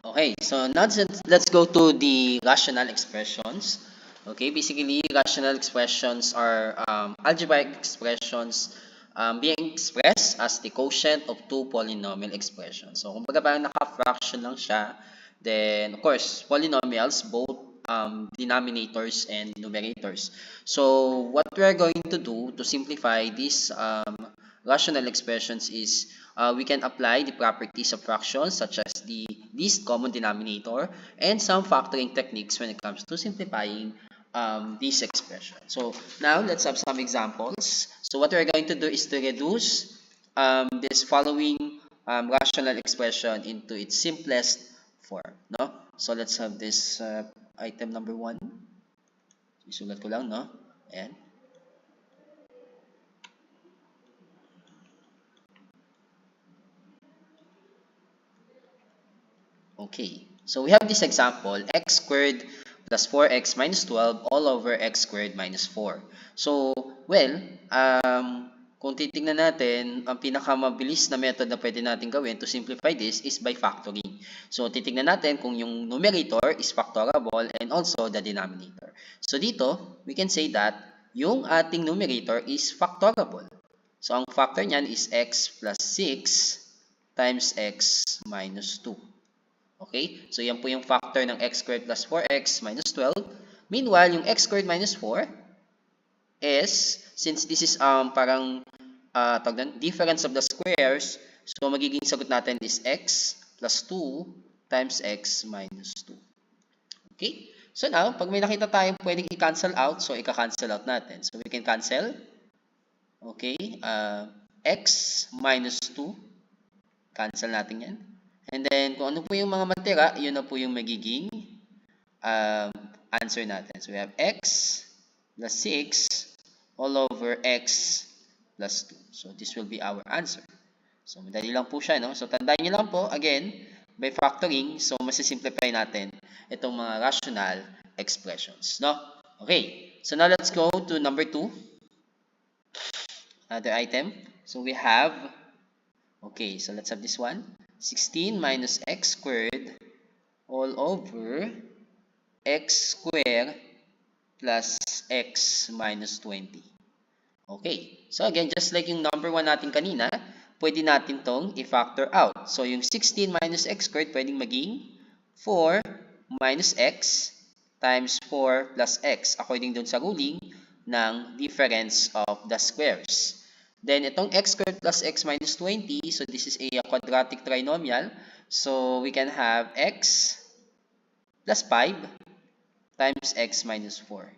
Okay, so now let's go to the rational expressions. Okay, basically, rational expressions are algebraic expressions being expressed as the quotient of two polynomial expressions. So, kumbaga parang naka-fraction lang siya. Then, of course, polynomials, both denominators and numerators. So, what we are going to do to simplify these rational expressions is we can apply the properties of fractions such as the least common denominator and some factoring techniques when it comes to simplifying these expressions. So now let's have some examples. So what we're going to do is to reduce this following rational expression into its simplest form. No? So let's have this item number 1. Isulat ko lang, no? Ayan. Okay, so we have this example, x squared plus 4x minus 12 all over x squared minus 4. So, well, kung titingnan natin, ang pinakamabilis na method na pwede natin gawin to simplify this is by factoring. So, titingnan natin kung yung numerator is factorable and also the denominator. So, dito, we can say that yung ating numerator is factorable. So, ang factor niyan is x plus 6 times x minus 2. Okay? So, yan po yung factor ng x squared plus 4x minus 12. Meanwhile, yung x squared minus 4 is, since this is parang difference of the squares, so magiging sagot natin is x plus 2 times x minus 2. Okay? So now, pag may nakita tayong pwedeng i-cancel out, so i-cancel out natin. So we can cancel. Okay? X minus 2. Cancel natin yan. And then, kung ano po yung mga matira, yun na po yung magiging answer natin. So, we have x plus 6 all over x plus 2. So, this will be our answer. So, madali lang po siya, no? So, tandaan nyo lang po, again, by factoring, so, masisimplify natin itong mga rational expressions, no? Okay. So, now let's go to number 2. Another item. So, we have, okay, so let's have this one. 16 minus x squared all over x squared plus x minus 20. Okay. So again, just like yung number 1 natin kanina, pwede natin tong i-factor out. So yung 16 minus x squared pwedeng maging 4 minus x times 4 plus x according dun sa ruling ng difference of the squares. Then, itong x squared plus x minus 20, so this is a quadratic trinomial. So, we can have x plus 5 times x minus 4.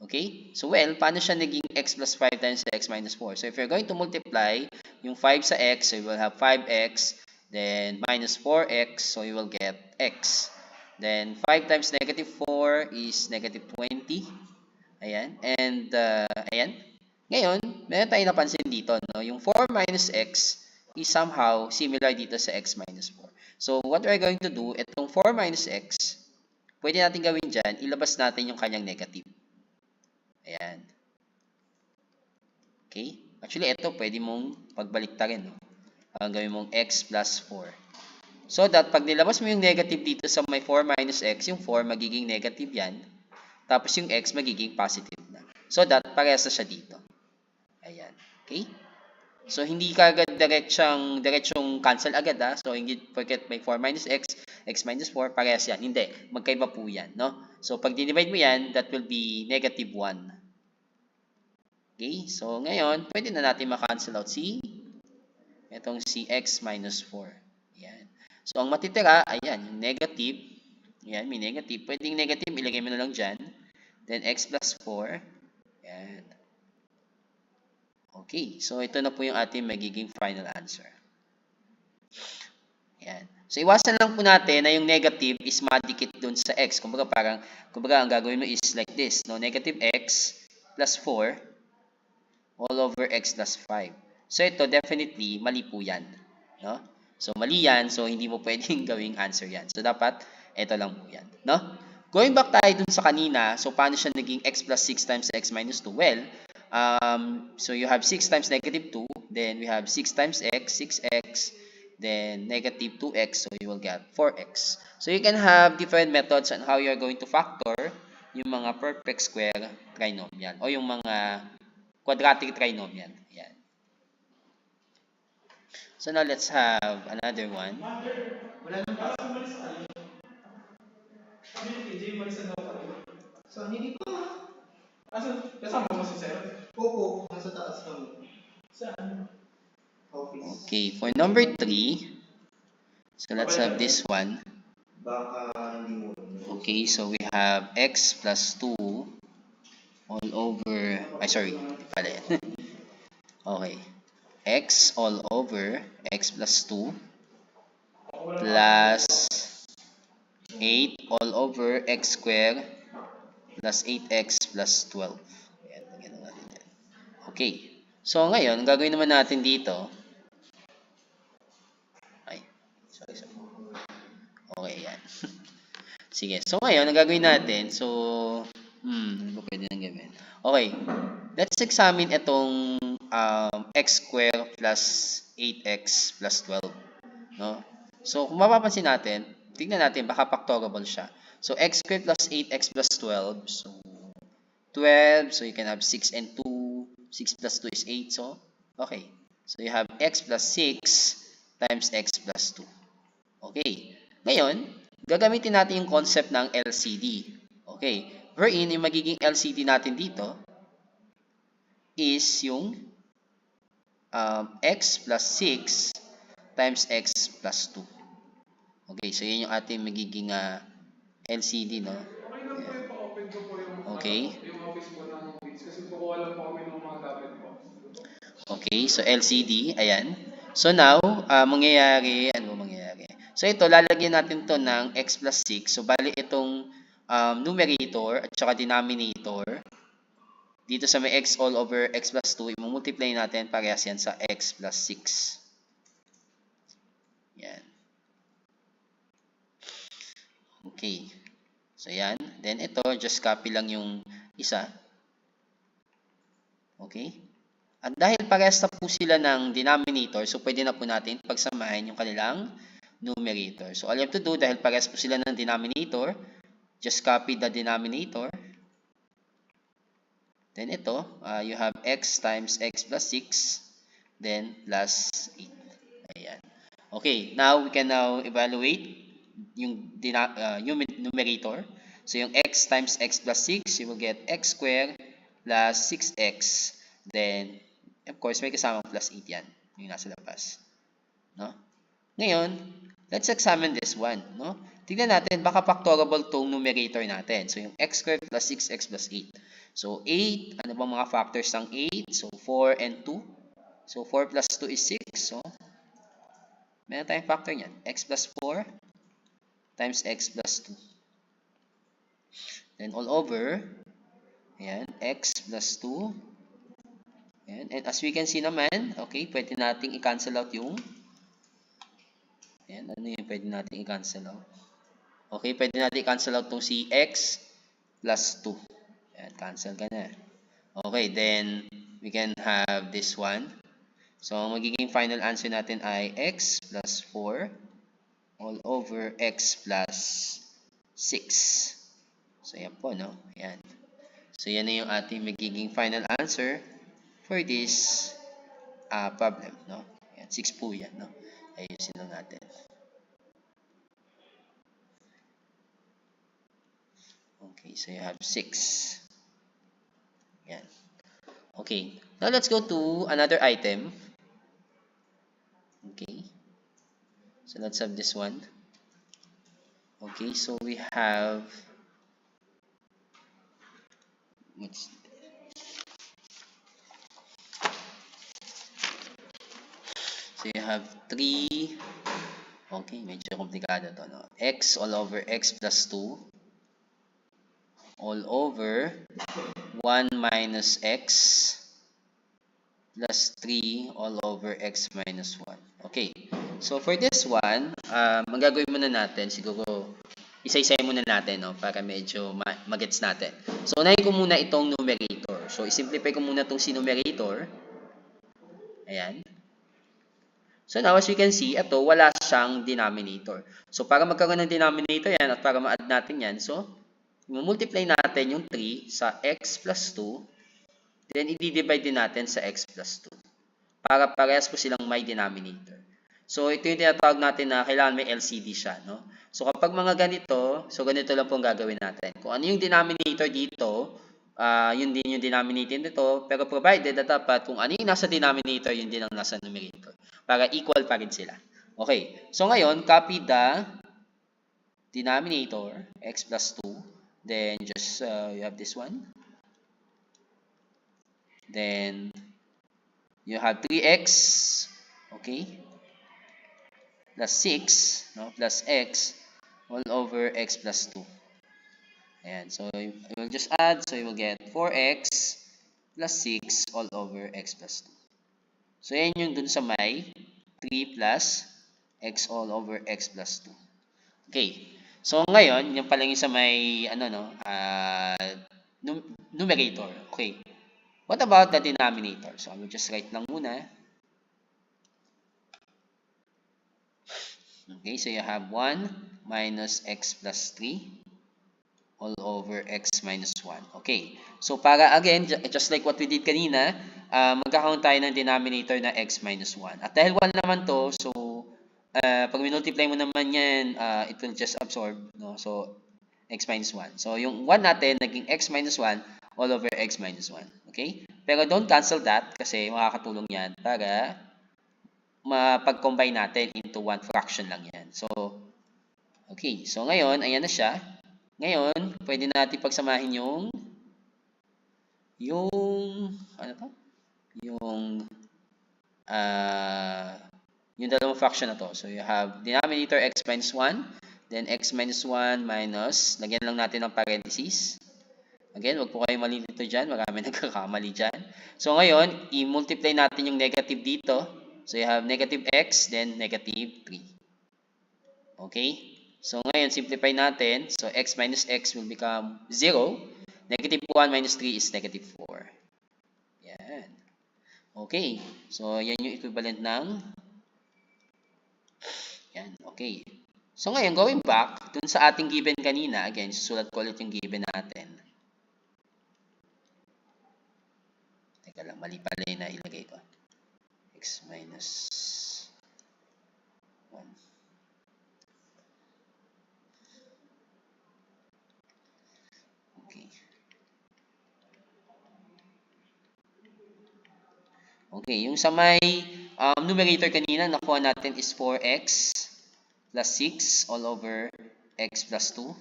Okay? So, well, paano siya naging x plus 5 times x minus 4? So, if you're going to multiply yung 5 sa x, so you will have 5x, then minus 4x, so you will get x. Then, 5 times negative 4 is negative 20. Ayan. And, ayan. Ngayon, meron tayong napansin dito, no? Yung 4 minus x is somehow similar dito sa x minus 4. So, what we're going to do, itong 4 minus x, pwede natin gawin dyan, ilabas natin yung kanyang negative. Ayan. Okay? Actually, ito, pwede mong pagbaliktarin, no? Gawin mong x plus 4. So that, pag nilabas mo yung negative dito sa may 4 minus x, yung 4 magiging negative yan. Tapos yung x magiging positive na. So that, parehas na siya dito. Ayan. Okay? So, hindi ka agad diretsong cancel agad, ha? So, hindi forget may 4 minus x, x minus 4, parehas yan. Hindi. Magkaiba po yan, no? So, pag dinivide mo yan, that will be negative 1. Okay? So, ngayon, pwede na natin ma-cancel out itong si x minus 4. Ayan. So, ang matitira, ayan, yung negative. Ayan, may negative. Pwedeng negative, ilagay mo na lang dyan. Then, x plus 4. Ayan. Okay, so ito na po yung ating magiging final answer. Ayan. So iwasan lang po natin na yung negative is madikit dun sa x. Kumbaga ang gagawin mo is like this, no? Negative x plus 4 all over x plus 5. So ito definitely mali po yan, no? So mali yan, so hindi mo pwedeng gawing answer yan. So dapat ito lang po yan, no? Going back tayo dun sa kanina, so paano siya naging x plus 6 times x minus 2? Well, so you have 6 times negative 2, then we have 6 times x, 6x, then negative 2x, so you will get 4x. So you can have different methods on how you're going to factor yung mga perfect square trinomial o yung mga quadratic trinomial. Yan. So now let's have another one. Wala nang pasok. Umalis tayo. Sabi ni KJ, umalis na daw tayo. Saan? Hindi pa. Asan? Kasama mo si Sir? Opo, nasa taas kami. Saan? Office. Okay, for number 3, so let's have this one. Baka hindi mo. Okay, so we have x plus 2 all over, pala yan. Okay, x all over x plus 2 plus 8 all over x square plus 8x plus 12. Ayan, lagyan natin yan. Okay, so ngayon, ang gagawin naman natin dito, sorry. Okay, yan. Sige, so ngayon, ang gagawin natin, so, ano ba pwede nang gawin? Okay, let's examine itong x square plus 8x plus 12. No? So, kung mapapansin natin, tignan natin, baka factorable siya. So, x squared plus 8x plus 12. So, 12. So, you can have 6 and 2. 6 plus 2 is 8. So, okay. So, you have x plus 6 times x plus 2. Okay. Ngayon, gagamitin natin yung concept ng LCD. Okay. Wherein, yung magiging LCD natin dito is yung x plus 6 times x plus 2. Okay, so yun yung ating magiging LCD, no? Okay lang po yung pa-open ko po yung, Okay. Yung office po ng Wix kasi kukuha lang po kami ng mga gamit po. Okay, so LCD, ayan. So now, mangyayari. So ito, lalagyan natin to ng x plus 6. So bali itong numerator at saka denominator, dito sa may x all over x plus 2, i-multiply natin, parehas yan sa x plus 6. Yan. Okay. So yan. Then ito, just copy lang yung isa. Okay. At dahil parehas na po sila ng denominator, so pwede na po natin pagsamahin yung kanilang numerator. So all you have to do, dahil parehas po sila ng denominator, just copy the denominator. Then ito, you have x times x plus 6, then plus 8. Ayan. Okay, now we can now evaluate yung numerator. So yung x times x plus 6, you will get x squared plus 6x. Then, of course, may kasamang plus 8 yan. Yung nasa labas. No? Ngayon, let's examine this one. No? Tignan natin, baka factorable tong numerator natin. So yung x squared plus 6x plus 8. So 8, ano bang mga factors ng 8? So 4 and 2. So 4 plus 2 is 6. So, meron tayong factor niyan. X plus 4 times x plus 2. Then all over, ayan, x plus 2. Ayan. And as we can see naman, okay, pwede nating i-cancel out yung, ayan, ano yung pwede nating i-cancel out? Okay, pwede natin i-cancel out tong si x plus 2. Ayan, cancel ka na. Okay, then we can have this one. So, ang magiging final answer natin ay x plus 4 all over x plus 6. So, yan po, no? Ayan. So, yan na yung ating magiging final answer for this problem, no? Ayan, 6 po yan, no? Ayusin lang natin. Okay, so you have 6. Ayan. Okay, now let's go to another item. Okay, so let's have this one. Okay, so we have, so you have 3, okay, medyo komplikado to, no? X all over x plus 2 all over 1 minus x plus 3 all over x minus 1. Okay, so for this one, magagawin muna natin, siguro isa-isay muna natin, no, para medyo magets natin. So unahin ko muna itong numerator. So isimplify ko muna itong si numerator. Ayan. So now, as we can see, ito, wala siyang denominator. So para magkaroon ng denominator yan at para ma-add natin yan, so multiply natin yung 3 sa x plus 2, then i-divide din natin sa x plus 2 para parehas po silang may denominator. So ito yung tinatawag natin na kailangan may LCD siya, no? So kapag mga ganito, so ganito lang po ang gagawin natin. Kung ano yung denominator dito, yun din yung denominator nito, pero provided na dapat kung ano yung nasa denominator, yun din ang nasa numerator. Para equal pa rin sila. Okay, so ngayon, copy the denominator, x plus 2, then just, you have this one. Then, you have 3x, okay, plus 6, no, plus x, all over x plus 2. Ayan, so you will just add, so you will get 4x plus 6 all over x plus 2. So yan yung dun sa may 3 plus x all over x plus 2. Okay, so ngayon, yung pala yung sa may, numerator. Okay, what about the denominator? So I will just write lang muna. Okay, so you have 1 minus x plus 3 all over x minus 1. Okay. So, para again, just like what we did kanina, magkakaroon tayo ng denominator na x minus 1. At dahil 1 naman to, so, pag minultiply mo naman yan, it will just absorb, no? So, x minus 1. So, yung 1 natin, naging x minus 1 all over x minus 1. Okay? Pero don't cancel that kasi makakatulong yan para mapag-combine natin into one fraction lang yan. So, okay. So, ngayon, ayan na siya. Ngayon, pwede natin pagsamahin yung dalawang fraction na to. So, you have denominator x minus 1, then x minus 1 minus, lagyan lang natin ng parentheses. Again, wag po kayo malilito dyan. Marami nagkakamali dyan. So, ngayon, i-multiply natin yung negative dito. So, you have negative x, then negative 3. Okay? So, ngayon, simplify natin. So, x minus x will become 0. Negative 1 minus 3 is negative 4. Yan. Okay. So, yan yung equivalent ng yan. Okay. So, ngayon, going back dun sa ating given kanina. Again, susulat ko ulit yung given natin. Teka lang, mali pala yung nailagay ko. X minus 1. Okay, yung sa may numerator kanina, nakuha natin is 4x plus 6 all over x plus 2.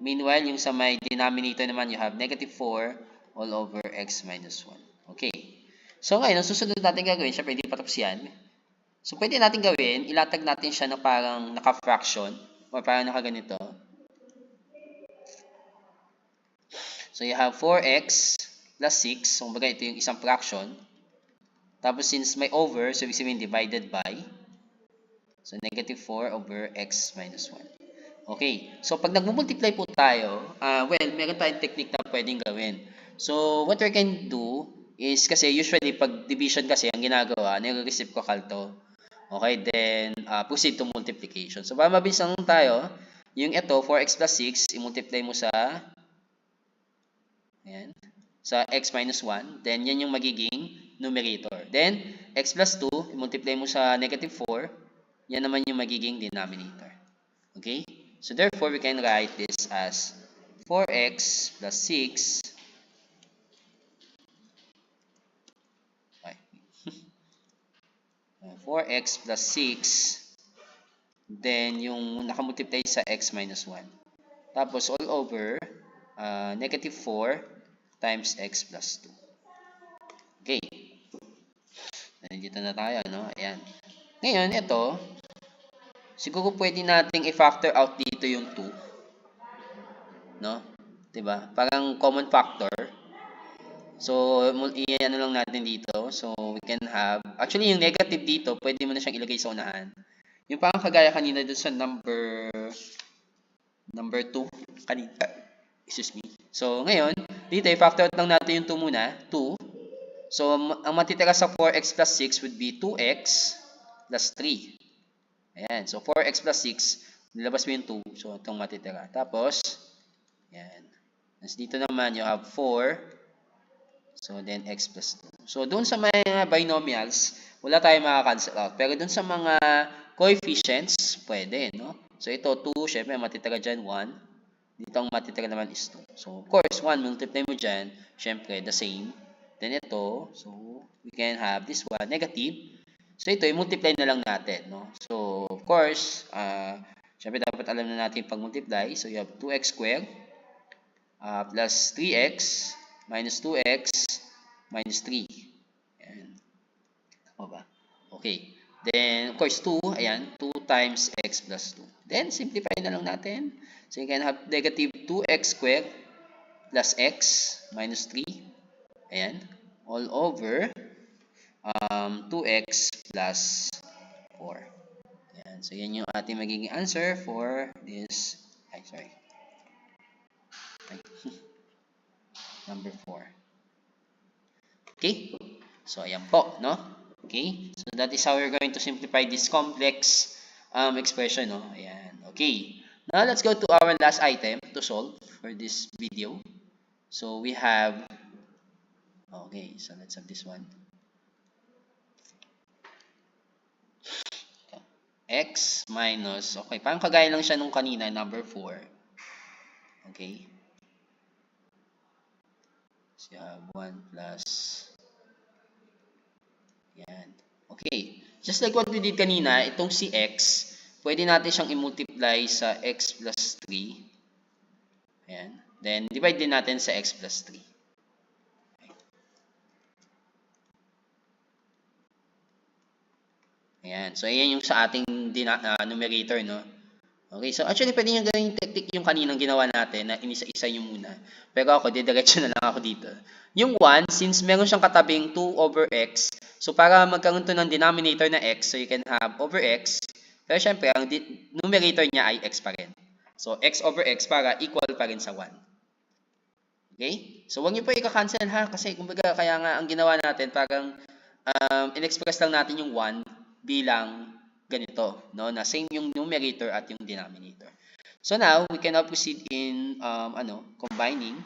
Meanwhile, yung sa may denominator naman, you have negative 4 all over x minus 1. Okay. So ngayon, ang susunod natin gagawin, syempre hindi pa tapos yan. So pwede natin gawin, ilatag natin siya na parang naka-fraction or parang nakaganito. So you have 4x plus 6. So kumbaga ito yung isang fraction. Tapos since may over, so ibig sabihin divided by. So negative 4 over x minus 1. Okay. So pag nagmumultiply po tayo, meron tayong technique na pwedeng gawin. So what we can do is, kasi usually pag division kasi ang ginagawa, nire-receive ko kalto. Okay, then proceed to multiplication. So para mabilis lang tayo, yung ito, 4x plus 6, i-multiply mo sa ayan, sa x minus 1. Then yan yung magiging numerator. Then, x plus 2, i-multiply mo sa negative 4, yan naman yung magiging denominator. Okay? So, therefore, we can write this as 4x plus 6. Okay. 4x plus 6. Then, yung nakamultiply sa x minus 1. Tapos, all over, negative 4 times x plus 2. Okay. Nandito na tayo, no? Ayan. Ngayon, ito, siguro pwede nating i-factor out dito yung 2. No? Diba? Parang common factor. So, i-ano lang natin dito. So, we can have, actually, yung negative dito, pwede mo na siyang ilagay sa unahan. Yung parang kagaya kanina dun sa number 2. Kanina. Excuse me. So, ngayon, dito, i-factor out lang natin yung 2 muna. 2. So, ang matitira sa 4x plus 6 would be 2x plus 3. Ayan. So, 4x plus 6. Nilabas mo yung 2. So, itong matitira. Tapos, ayan. Tapos dito naman, you have 4. So, then x plus 2. So, doon sa mga binomials, wala tayong makakancel out. Pero doon sa mga coefficients, pwede, no? So, ito, 2, syempre, matitira dyan, 1. Dito ang matitira naman is 2. So, of course, 1, multiply mo dyan, syempre, the same. Then, ito, so, we can have this one, negative. So, ito, i-multiply na lang natin, no? So, of course, syempre, dapat alam na natin pag-multiply. So, you have 2x squared plus 3x minus 2x minus 3. Ayan. Tama ba? Okay. Then, of course, 2. Ayan. 2 times x plus 2. Then, simplify na lang natin. So, you can have negative 2x squared plus x minus 3. Ayan. All over 2x plus 4. Ayan. So, yan yung ating magiging answer for this. Number 4. Okay? So, ayan po, no? Okay? So, that is how we're going to simplify this complex expression, no? Ayan. Okay. Now, let's go to our last item to solve for this video. So, we have... Okay, so let's have this one. X minus... Okay, parang kagaya lang siya nung kanina, number 4. Okay. So, you have 1 plus... Yan. Okay. Just like what we did kanina, itong si x, pwede natin siyang i-multiply sa x plus 3. Ayan. Then, divide din natin sa x plus 3. Ayan. So, ayan yung sa ating numerator, no? Okay. So, actually, pwede nyo gawin yung technique yung kaninang ginawa natin na inisa-isa nyo muna. Pero ako, didiretso na lang ako dito. Yung 1, since meron siyang katabing 2 over x, so para magkaroon to ng denominator na x, so you can have over x. Pero syempre, ang numerator niya ay x pa rin. So, x over x para equal pa rin sa 1. Okay? So, huwag niyo po i-cancel ha. Kasi, kumbaga, kaya nga ang ginawa natin, parang in-express lang natin yung 1 bilang ganito. No? Na same yung numerator at yung denominator. So, now, we can now proceed in combining.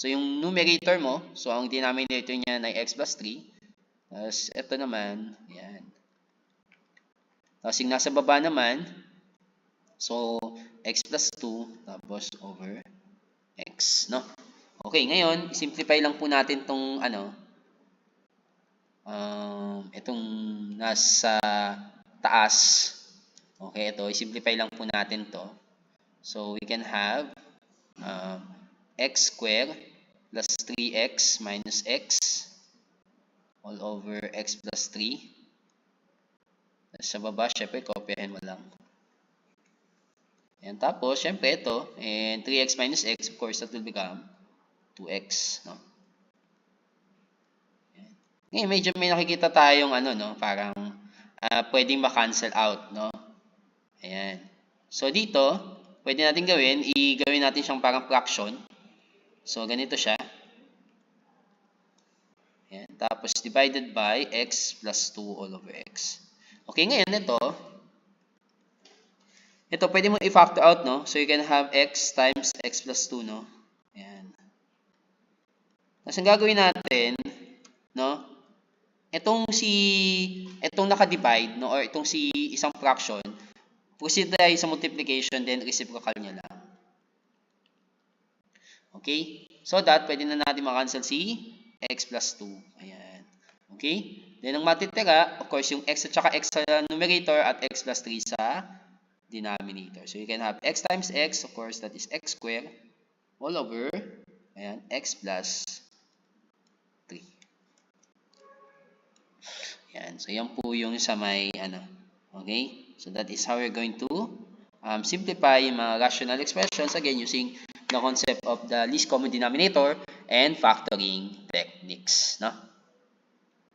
So, yung numerator mo, so ang denominator niya ay x plus 3. Tapos, ito naman, yan. Tapos, yung nasa baba naman, so, x plus 2, tapos over x, no? Okay, ngayon, simplify lang po natin itong, itong nasa taas. Okay, ito, simplify lang po natin to. So, we can have x squared plus 3x minus x all over x plus 3. Sa baba, syempre, kopyahin mo lang. And tapos, syempre, ito, and 3x minus x, of course, that will become 2x, no? Ngayon, medyo may nakikita tayong, parang, pwedeng ma-cancel out, no? Ayan. So, dito, pwede natin gawin, i-gawin natin siyang parang fraction. So, ganito siya. Ayan. Tapos, divided by x plus 2 all over x. Okay, ngayon, ito, pwede mo i-factor out, no? So, you can have x times x plus 2, no? Ayan. Tapos, ang gagawin natin, no? Itong naka-divide, no? Or itong si isang fraction, proceed tayo sa multiplication, then reciprocal niya lang. Okay? So that, pwede na natin makancel si x plus 2. Ayan. Okay? Then, ang matitira, of course, yung x at saka x sa numerator at x plus 3 sa denominator. So, you can have x times x, of course, that is x squared all over, ayan, x plus 3. Ayan. So, yan po yung sa may, okay? So, that is how we're going to simplify yung mga rational expressions, again, using the concept of the least common denominator and factoring techniques, no?